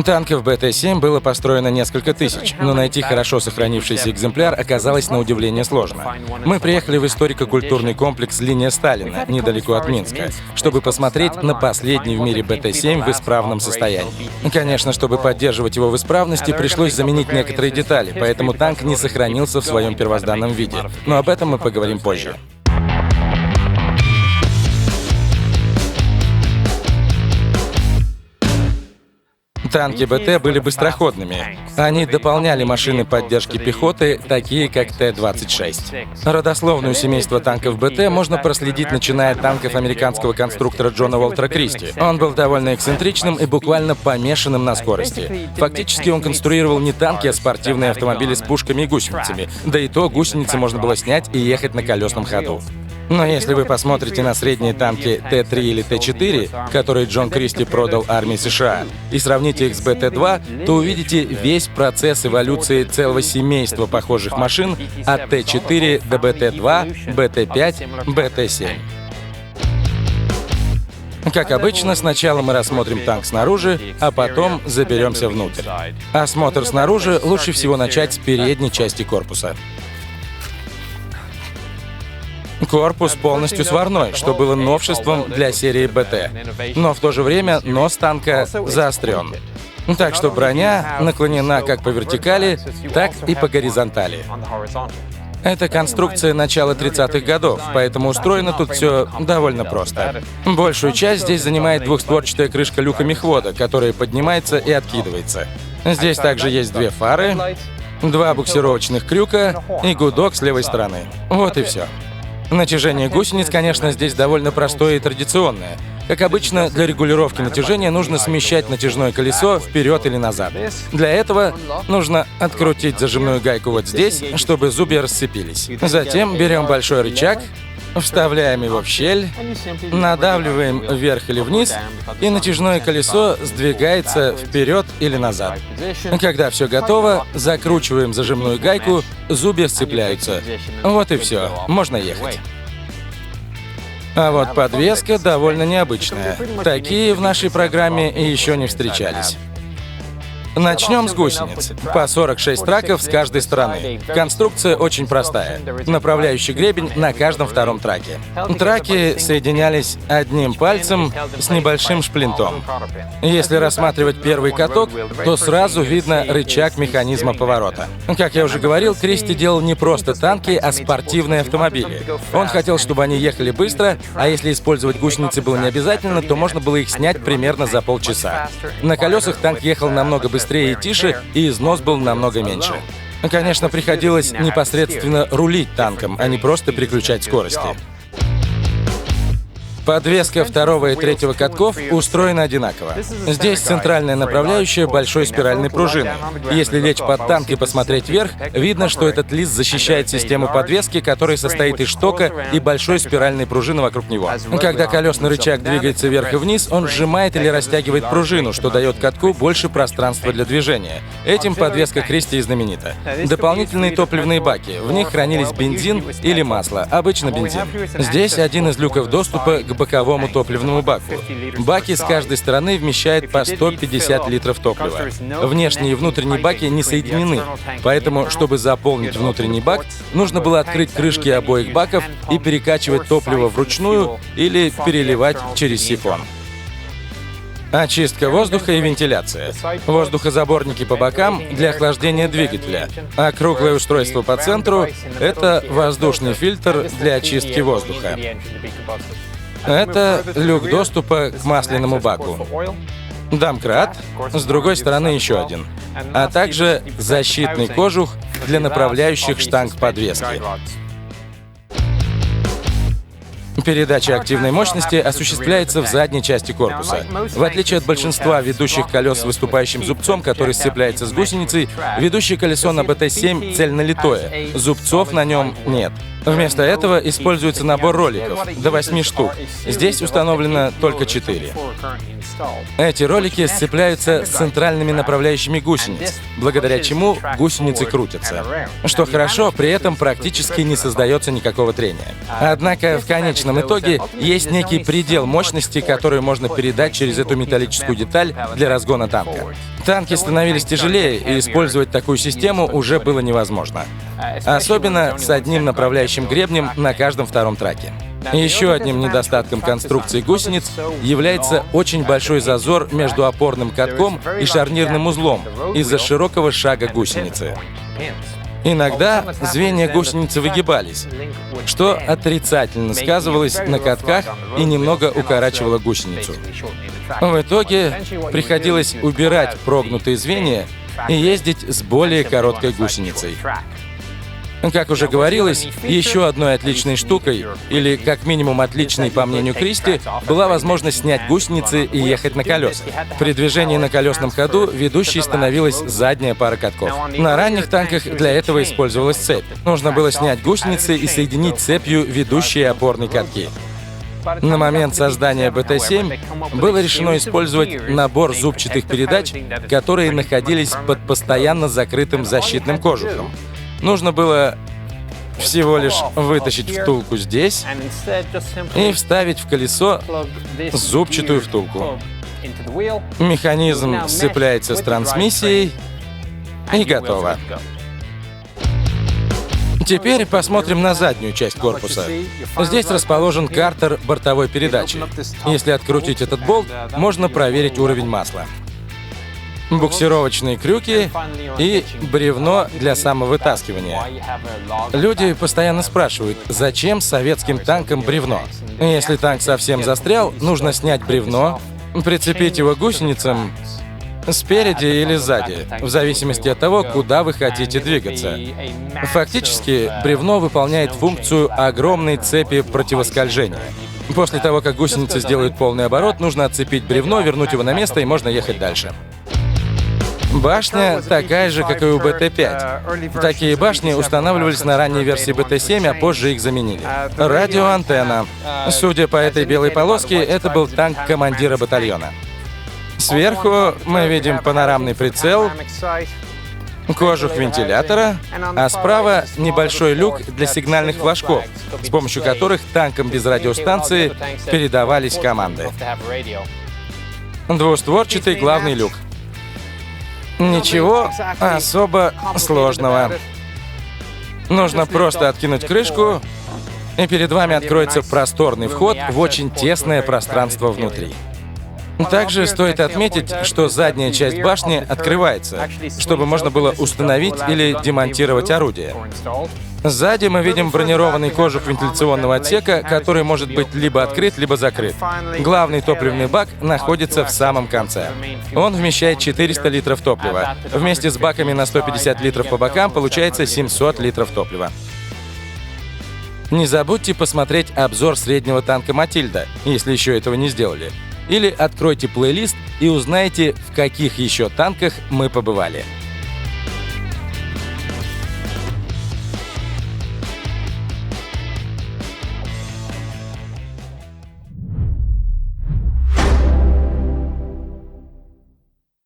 Танков БТ-7 было построено несколько тысяч, но найти хорошо сохранившийся экземпляр оказалось на удивление сложно. Мы приехали в историко-культурный комплекс «Линия Сталина», недалеко от Минска, чтобы посмотреть на последний в мире БТ-7 в исправном состоянии. Конечно, чтобы поддерживать его в исправности, пришлось заменить некоторые детали, поэтому танк не сохранился в своем первозданном виде. Но об этом мы поговорим позже. Танки БТ были быстроходными. Они дополняли машины поддержки пехоты, такие как Т-26. Родословную семейства танков БТ можно проследить, начиная от танков американского конструктора Джона Уолтера Кристи. Он был довольно эксцентричным и буквально помешанным на скорости. Фактически он конструировал не танки, а спортивные автомобили с пушками и гусеницами. Да и то гусеницы можно было снять и ехать на колесном ходу. Но если вы посмотрите на средние танки Т-3 или Т-4, которые Джон Кристи продал армии США, и сравните их с БТ-2, то увидите весь процесс эволюции целого семейства похожих машин от Т-4 до БТ-2, БТ-5, БТ-7. Как обычно, сначала мы рассмотрим танк снаружи, а потом заберемся внутрь. Осмотр снаружи лучше всего начать с передней части корпуса. Корпус полностью сварной, что было новшеством для серии БТ. Но в то же время нос танка заострен. Так что броня наклонена как по вертикали, так и по горизонтали. Это конструкция начала 30-х годов, поэтому устроено тут все довольно просто. Большую часть здесь занимает двухстворчатая крышка люка мехвода, которая поднимается и откидывается. Здесь также есть две фары, два буксировочных крюка и гудок с левой стороны. Вот и все. Натяжение гусениц, конечно, здесь довольно простое и традиционное. Как обычно, для регулировки натяжения нужно смещать натяжное колесо вперед или назад. Для этого нужно открутить зажимную гайку вот здесь, чтобы зубья расцепились. Затем берем большой рычаг, вставляем его в щель, надавливаем вверх или вниз, и натяжное колесо сдвигается вперед или назад. Когда все готово, закручиваем зажимную гайку, зубья сцепляются. Вот и все, можно ехать. А вот подвеска довольно необычная. Такие в нашей программе еще не встречались. Начнем с гусениц. По 46 траков с каждой стороны. Конструкция очень простая. Направляющий гребень на каждом втором траке. Траки соединялись одним пальцем с небольшим шплинтом. Если рассматривать первый каток, то сразу видно рычаг механизма поворота. Как я уже говорил, Кристи делал не просто танки, а спортивные автомобили. Он хотел, чтобы они ехали быстро, а если использовать гусеницы было не обязательно, то можно было их снять примерно за полчаса. На колесах танк ехал намного быстрее и тише, и износ был намного меньше. Конечно, приходилось непосредственно рулить танком, а не просто переключать скорости. Подвеска второго и третьего катков устроена одинаково. Здесь центральная направляющая большой спиральной пружины. Если лечь под танк и посмотреть вверх, видно, что этот лист защищает систему подвески, которая состоит из штока и большой спиральной пружины вокруг него. Когда колесный рычаг двигается вверх и вниз, он сжимает или растягивает пружину, что дает катку больше пространства для движения. Этим подвеска Кристи и знаменита. Дополнительные топливные баки. В них хранились бензин или масло, обычно бензин. Здесь один из люков доступа к боковому топливному баку. Баки с каждой стороны вмещают по 150 литров топлива. Внешние и внутренние баки не соединены, поэтому, чтобы заполнить внутренний бак, нужно было открыть крышки обоих баков и перекачивать топливо вручную или переливать через сифон. Очистка воздуха и вентиляция. Воздухозаборники по бокам для охлаждения двигателя, а круглое устройство по центру — это воздушный фильтр для очистки воздуха. Это люк доступа к масляному баку. Домкрат, с другой стороны еще один, а также защитный кожух для направляющих штанг подвески. Передача активной мощности осуществляется в задней части корпуса. В отличие от большинства ведущих колес с выступающим зубцом, который сцепляется с гусеницей, ведущее колесо на БТ-7 цельнолитое, зубцов на нем нет. Вместо этого используется набор роликов, до 8 штук. Здесь установлено только 4. Эти ролики сцепляются с центральными направляющими гусениц, благодаря чему гусеницы крутятся. Что хорошо, при этом практически не создается никакого трения. Однако в конечном итоге есть некий предел мощности, который можно передать через эту металлическую деталь для разгона танка. Танки становились тяжелее, и использовать такую систему уже было невозможно. Особенно с одним направляющим гребнем на каждом втором траке. Еще одним недостатком конструкции гусениц является очень большой зазор между опорным катком и шарнирным узлом из-за широкого шага гусеницы. Иногда звенья гусеницы выгибались, что отрицательно сказывалось на катках и немного укорачивало гусеницу. В итоге приходилось убирать прогнутые звенья и ездить с более короткой гусеницей. Как уже говорилось, еще одной отличной штукой, или как минимум отличной, по мнению Кристи, была возможность снять гусеницы и ехать на колесах. При движении на колесном ходу ведущей становилась задняя пара катков. На ранних танках для этого использовалась цепь. Нужно было снять гусеницы и соединить цепью ведущие и опорные катки. На момент создания БТ-7 было решено использовать набор зубчатых передач, которые находились под постоянно закрытым защитным кожухом. Нужно было всего лишь вытащить втулку здесь и вставить в колесо зубчатую втулку. Механизм сцепляется с трансмиссией и готово. Теперь посмотрим на заднюю часть корпуса. Здесь расположен картер бортовой передачи. Если открутить этот болт, можно проверить уровень масла. Буксировочные крюки и бревно для самовытаскивания. Люди постоянно спрашивают, зачем советским танкам бревно? Если танк совсем застрял, нужно снять бревно, прицепить его к гусеницам спереди или сзади, в зависимости от того, куда вы хотите двигаться. Фактически, бревно выполняет функцию огромной цепи противоскольжения. После того, как гусеницы сделают полный оборот, нужно отцепить бревно, вернуть его на место, и можно ехать дальше. Башня такая же, как и у БТ-5. Такие башни устанавливались на ранней версии БТ-7, а позже их заменили. Радиоантенна. Судя по этой белой полоске, это был танк командира батальона. Сверху мы видим панорамный прицел, кожух вентилятора, а справа небольшой люк для сигнальных флажков, с помощью которых танкам без радиостанции передавались команды. Двустворчатый главный люк. Ничего особо сложного. Нужно просто откинуть крышку, и перед вами откроется просторный вход в очень тесное пространство внутри. Также стоит отметить, что задняя часть башни открывается, чтобы можно было установить или демонтировать орудие. Сзади мы видим бронированный кожух вентиляционного отсека, который может быть либо открыт, либо закрыт. Главный топливный бак находится в самом конце. Он вмещает 400 литров топлива. Вместе с баками на 150 литров по бокам получается 700 литров топлива. Не забудьте посмотреть обзор среднего танка «Матильда», если еще этого не сделали. Или откройте плейлист и узнайте, в каких еще танках мы побывали.